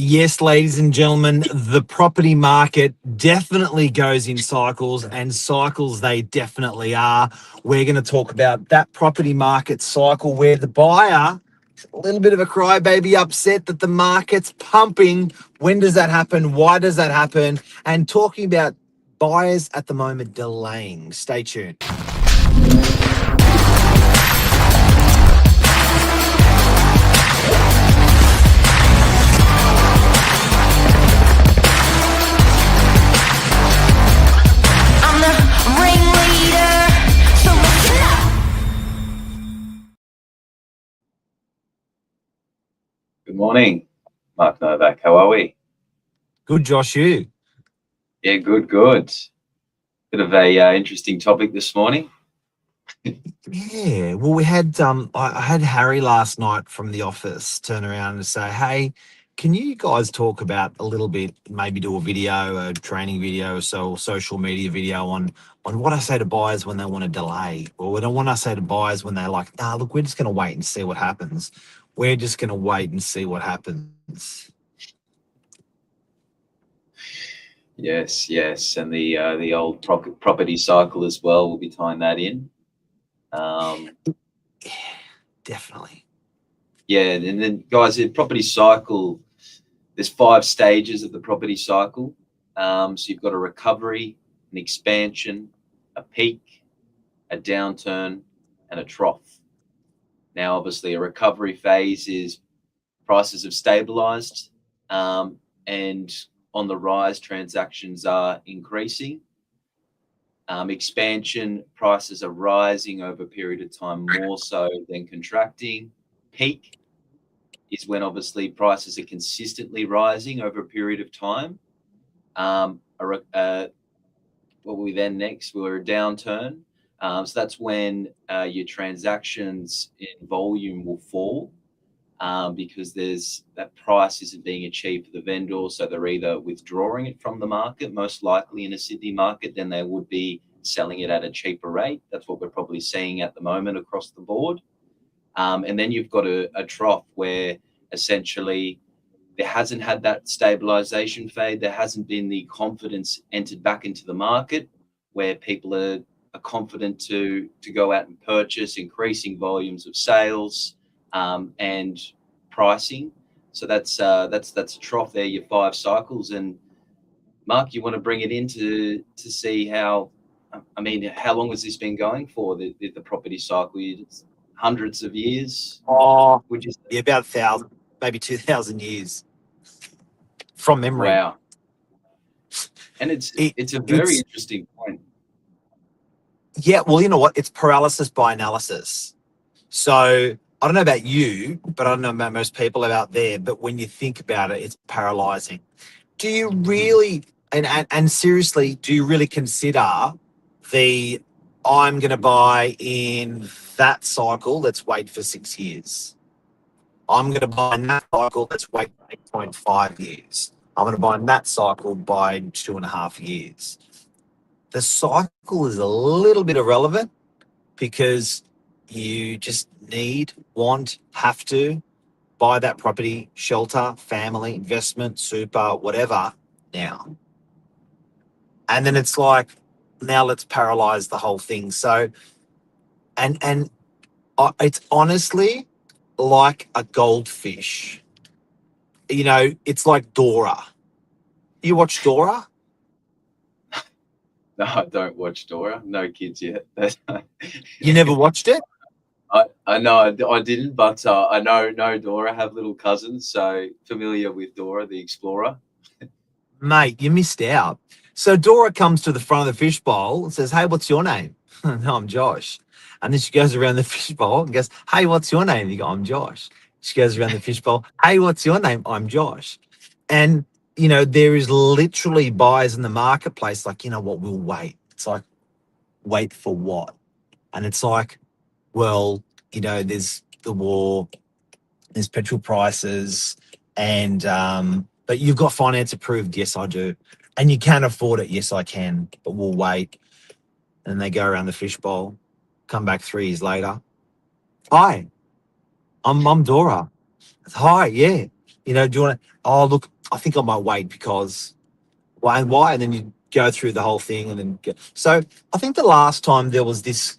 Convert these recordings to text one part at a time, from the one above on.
Yes, ladies and gentlemen, the property market definitely goes in cycles, and cycles they definitely are. We're going to talk about that property market cycle where the buyer is a little bit of a crybaby, upset that the market's pumping. When does that happen? Why does that happen? And talking about buyers at the moment delaying. Stay tuned. I'm the ringleader, so listen up. Good morning, Mark Novak. How are we? Good, Josh, you. Yeah, good, good. Bit of a interesting topic this morning. Yeah, well, we had I had Harry last night from the office turn around and say, "Hey, can you guys talk about a little bit, maybe do a video, a training video, or so social media video on what I say to buyers when they want to delay, or what I say to buyers when they're like, nah, look, we're just going to wait and see what happens. We're just going to wait and see what happens." Yes, yes, and the old property cycle as well. We'll be tying that in. Yeah, definitely. Yeah, and then guys, the property cycle. There's 5 stages of the property cycle. So you've got a recovery, an expansion, a peak, a downturn, and a trough. Now, obviously, a recovery phase is prices have stabilized and on the rise, transactions are increasing. Expansion, prices are rising over a period of time more so than contracting. Peak is when obviously prices are consistently rising over a period of time. What we then next were a downturn. So that's when your transactions in volume will fall. Because there's that price isn't being achieved for the vendor, so they're either withdrawing it from the market, most likely in a Sydney market, than they would be selling it at a cheaper rate. That's what we're probably seeing at the moment across the board. And then you've got a trough where essentially there hasn't had that stabilization fade. There hasn't been the confidence entered back into the market where people are confident to go out and purchase, increasing volumes of sales. And pricing. So that's a trough there, your 5 cycles. And Mark, you want to bring it in to see how, I mean, how long has this been going for, the property cycle? It's hundreds of years? Oh, Would you say? yeah, about 1,000, maybe 2,000 years from memory. Wow. And it's a very interesting point. Yeah, well, you know what? It's paralysis by analysis. So I don't know about you, but I don't know about most people out there, but when you think about it, it's paralyzing. Do you really, and seriously, do you really consider the I'm going to buy in that cycle, let's wait for 6 years. I'm going to buy in that cycle, let's wait 8.5 years. I'm going to buy in that cycle by 2.5 years. The cycle is a little bit irrelevant because you just need, want, have to buy that property, shelter, family, investment, super, whatever now. And then it's like, now let's paralyze the whole thing. So, and it's honestly like a goldfish. You know, it's like Dora. You watch Dora? No, I don't watch Dora. No kids yet. You never watched it? I know I didn't, but I know Dora. Have little cousins, so familiar with Dora the Explorer. Mate, you missed out. So Dora comes to the front of the fishbowl and says, "Hey, what's your name?" "No, I'm Josh." And then she goes around the fishbowl and goes, "Hey, what's your name?" You go, "I'm Josh." She goes around the fishbowl, "Hey, what's your name?" "I'm Josh." And, you know, there is literally buyers in the marketplace like, you know what, we'll wait. It's like, wait for what? And it's like, well, you know, there's the war, there's petrol prices, and but you've got finance approved. Yes, I do. And you can afford it. Yes, I can, but we'll wait. And they go around the fishbowl, come back 3 years later. "Hi, I'm Dora." "Hi, yeah. You know, do you want to? Oh, look, I think I might wait because why and why, and then you go through the whole thing, and then so I think the last time there was this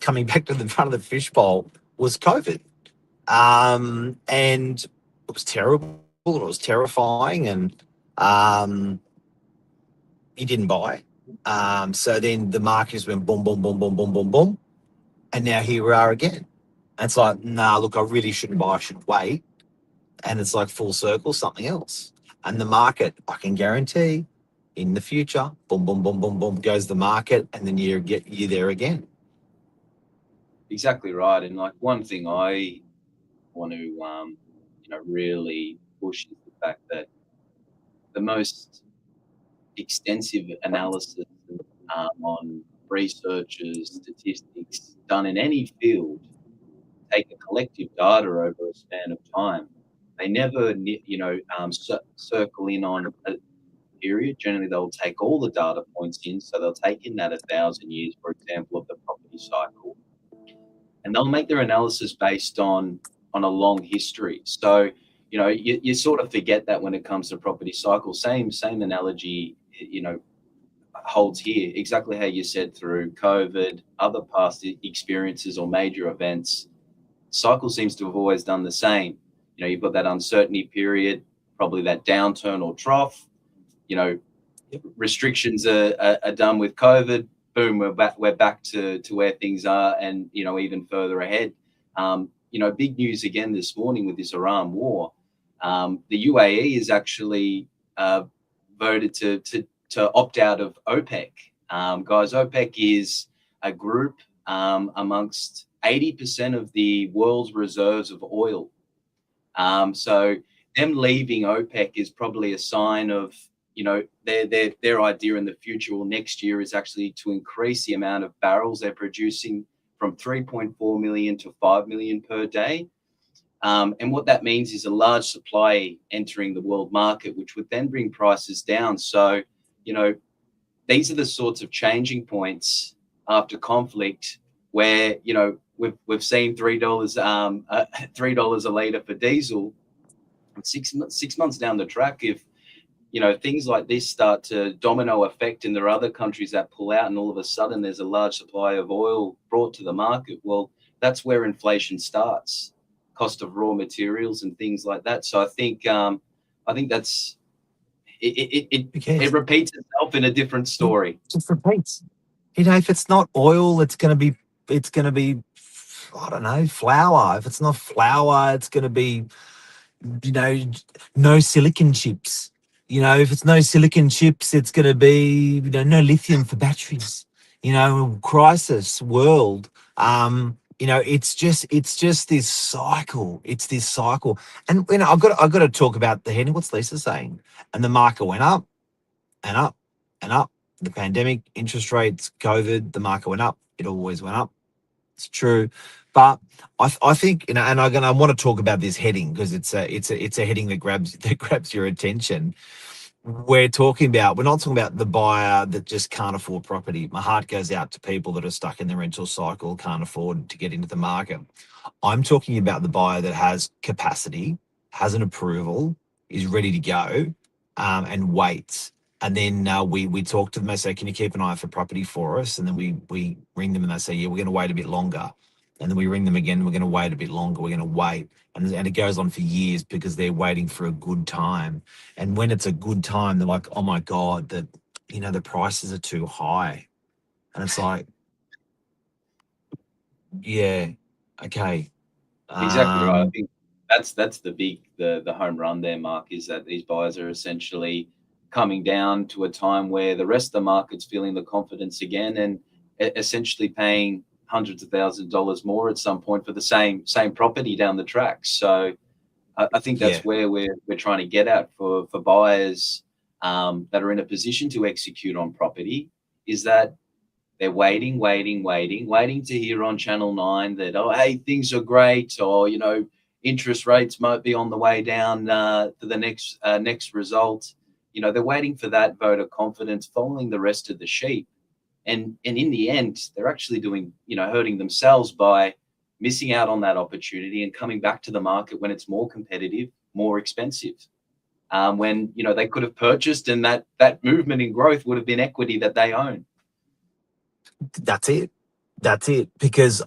coming back to the front of the fishbowl was COVID, and it was terrible. It was terrifying, and you didn't buy. So then the market just went boom, boom, boom, boom, boom, boom, boom, and now here we are again. And it's like, nah, look, I really shouldn't buy. I should wait. And it's like full circle, something else. And the market, I can guarantee, in the future, boom, boom, boom, boom, boom, goes the market, and then you there again. Exactly right. And like one thing I want to really push is the fact that the most extensive analysis on researchers, statistics done in any field take a collective data over a span of time. They never, circle in on a period. Generally, they'll take all the data points in. So they'll take in that 1,000 years, for example, of the property cycle, and they'll make their analysis based on a long history. So, you sort of forget that when it comes to property cycle. Same analogy, holds here. Exactly how you said, through COVID, other past experiences or major events, cycle seems to have always done the same. You've got that uncertainty period, probably that downturn or trough. Restrictions are done with COVID. Boom, we're back to where things are, and even further ahead. Big news again this morning with this Iran war. The UAE is actually voted to opt out of OPEC. Guys, OPEC is a group amongst 80% of the world's reserves of oil. So them leaving OPEC is probably a sign of, their idea in the future or next year is actually to increase the amount of barrels they're producing from 3.4 million to 5 million per day. And what that means is a large supply entering the world market, which would then bring prices down. So, these are the sorts of changing points after conflict where, we've seen $3 a litre for diesel. 6 months down the track, if things like this start to domino effect and there are other countries that pull out, and all of a sudden there's a large supply of oil brought to the market, well, that's where inflation starts, cost of raw materials and things like that. So I think that's it repeats itself in a different story. It repeats. If it's not oil, it's going to be, I don't know, flour. If it's not flour, it's going to be, no silicon chips. If it's no silicon chips, it's going to be, no lithium for batteries. Crisis world. It's just this cycle. It's this cycle. And I've got to talk about the heading. What's Lisa saying? And the market went up and up and up. The pandemic, interest rates, COVID, the market went up. It always went up. It's true. But I think, and I want to talk about this heading because it's a heading that grabs your attention. We're not talking about the buyer that just can't afford property. My heart goes out to people that are stuck in the rental cycle, can't afford to get into the market. I'm talking about the buyer that has capacity, has an approval, is ready to go, and waits. And then we talk to them. They say, "Can you keep an eye for property for us?" And then we ring them and they say, "Yeah, we're going to wait a bit longer." And then we ring them again. We're going to wait a bit longer. We're going to wait. And it goes on for years because they're waiting for a good time. And when it's a good time, they're like, "Oh my God, the prices are too high." And it's like, yeah, okay. Exactly right. I think that's the home run there, Mark, is that these buyers are essentially coming down to a time where the rest of the market's feeling the confidence again, and essentially paying hundreds of thousands of dollars more at some point for the same property down the track. So I think that's where we're trying to get at for buyers that are in a position to execute on property, is that they're waiting to hear on Channel 9 that, oh, hey, things are great, or, interest rates might be on the way down for the next result. They're waiting for that vote of confidence, following the rest of the sheep. And in the end, they're actually doing, hurting themselves by missing out on that opportunity and coming back to the market when it's more competitive, more expensive. When they could have purchased, and that movement in growth would have been equity that they own. That's it. That's it. Because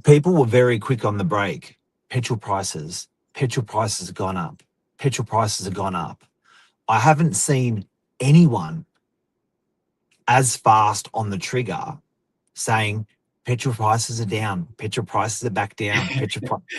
people were very quick on the break. Petrol prices have gone up. Petrol prices have gone up. I haven't seen anyone as fast on the trigger saying petrol prices are down, petrol prices are back down,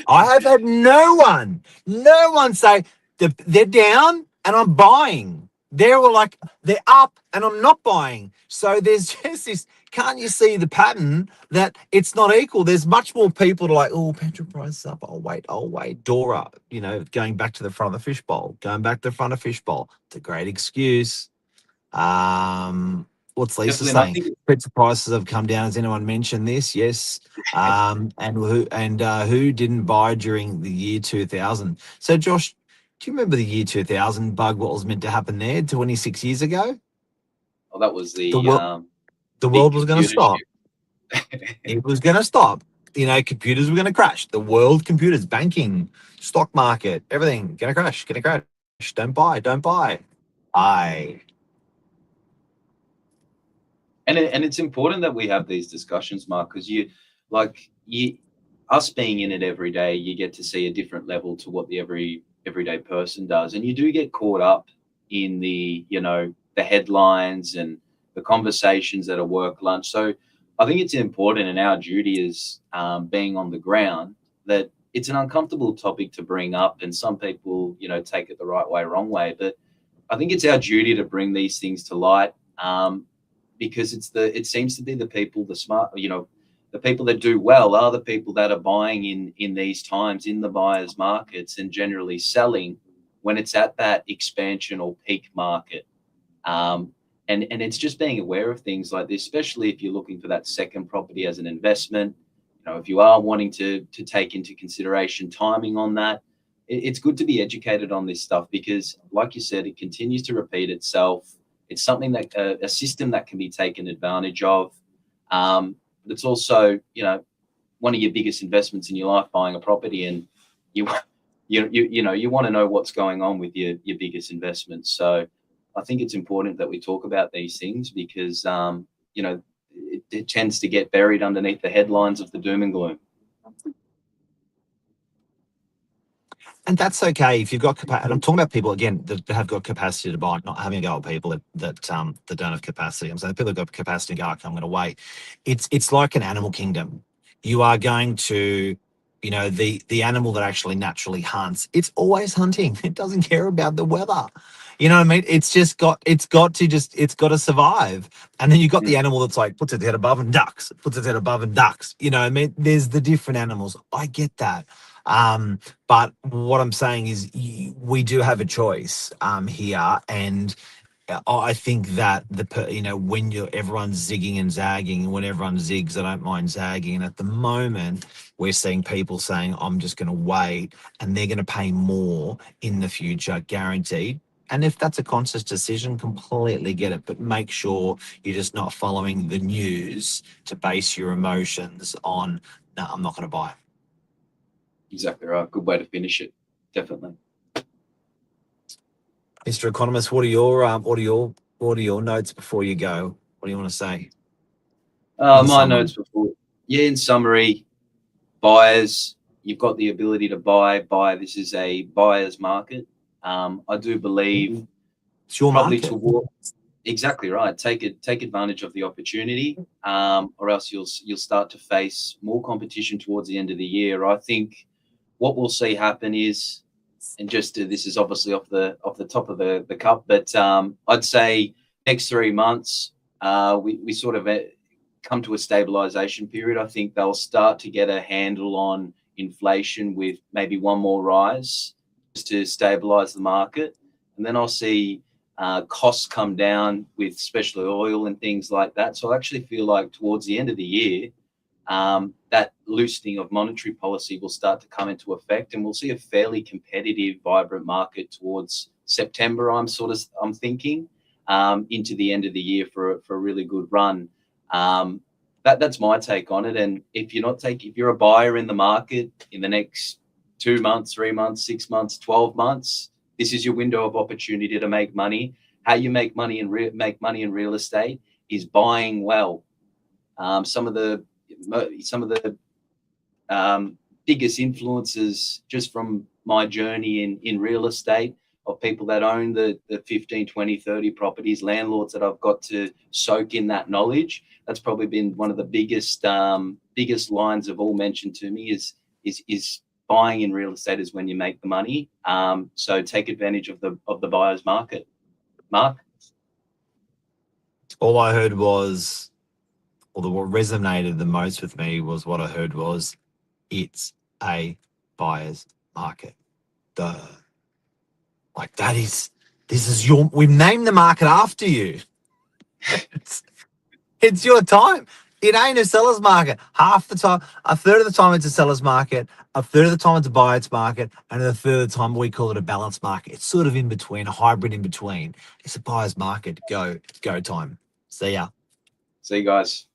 I have had no one say they're down and I'm buying. They're all like, they're up and I'm not buying. So there's just this, can't you see the pattern that it's not equal? There's much more people to like, oh, petrol prices up. I'll wait. Dora, going back to the front of the fishbowl, It's a great excuse. What's Lisa Definitely, saying? Petrol prices have come down. Has anyone mentioned this? Yes. And who didn't buy during the year 2000? So Josh, do you remember the year 2000 bug? What was meant to happen there 26 years ago? Well, that was the world was going to stop. shift. It was going to stop. Computers were going to crash. The world, computers, banking, stock market, everything going to crash. Don't buy. And it's important that we have these discussions, Mark, because us being in it every day, you get to see a different level to what the everyday person does, and you do get caught up in the headlines and the conversations at a work lunch. So I think it's important, and our duty is being on the ground, that it's an uncomfortable topic to bring up, and some people take it the right way, wrong way, but I think it's our duty to bring these things to light. Because it seems to be the people, the smart, the people that do well are the people that are buying in these times in the buyers markets, and generally selling when it's at that expansion or peak market. And it's just being aware of things like this, especially if you're looking for that second property as an investment. If you are wanting to take into consideration timing on that, it's good to be educated on this stuff, because like you said, it continues to repeat itself. It's something that a system that can be taken advantage of. But it's also, one of your biggest investments in your life, buying a property, and you want to know what's going on with your biggest investment. So I think it's important that we talk about these things, because it tends to get buried underneath the headlines of the doom and gloom. And that's okay if you've got capacity. And I'm talking about people, again, that have got capacity to buy, not having a go at people that don't have capacity. I'm saying people have got capacity to go, okay, I'm going to wait. It's like an animal kingdom. You are going to, the animal that actually naturally hunts, it's always hunting. It doesn't care about the weather. You know what I mean? It's got to survive. And then you've got the animal that's like, puts its head above and ducks, You know what I mean? There's the different animals. I get that. But what I'm saying is we do have a choice here, and I think that when everyone's zigging and zagging, and when everyone zigs, I don't mind zagging. And at the moment, we're seeing people saying, "I'm just going to wait," and they're going to pay more in the future, guaranteed. And if that's a conscious decision, completely get it. But make sure you're just not following the news to base your emotions on, "No, I'm not going to buy it." Exactly right. Good way to finish it. Definitely. Mr. Economist, what are your notes before you go? What do you want to say? My notes before. Yeah, in summary, buyers, you've got the ability to buy. This is a buyer's market. I do believe it's your probably market. Exactly right. Take advantage of the opportunity, or else you'll start to face more competition towards the end of the year. I think what we'll see happen is, and just this is obviously off the top of the cup, but I'd say next 3 months we sort of come to a stabilization period. I think they'll start to get a handle on inflation with maybe one more rise just to stabilize the market, and then I'll see costs come down with especially oil and things like that. So I actually feel like towards the end of the year, that loosening of monetary policy will start to come into effect, and we'll see a fairly competitive, vibrant market towards September. I'm thinking into the end of the year for a really good run. That's my take on it. And if you're a buyer in the market in the next 2 months, 3 months, 6 months, 12 months. This is your window of opportunity to make money. How you make money in real estate is buying well. Some of the biggest influences just from my journey in real estate of people that own the 15, 20, 30 properties, landlords that I've got to soak in that knowledge. That's probably been one of the biggest lines of all mentioned to me is buying in real estate is when you make the money. So take advantage of the buyer's market. Mark? All I heard was, or what resonated the most with me was what I heard was, it's a buyer's market. Duh. Like we've named the market after you. It's your time. It ain't a seller's market. Half the time, a third of the time it's a seller's market, a third of the time it's a buyer's market, and a third of the time we call it a balanced market. It's sort of in between, a hybrid in between. It's a buyer's market. Go time. See ya. See you guys.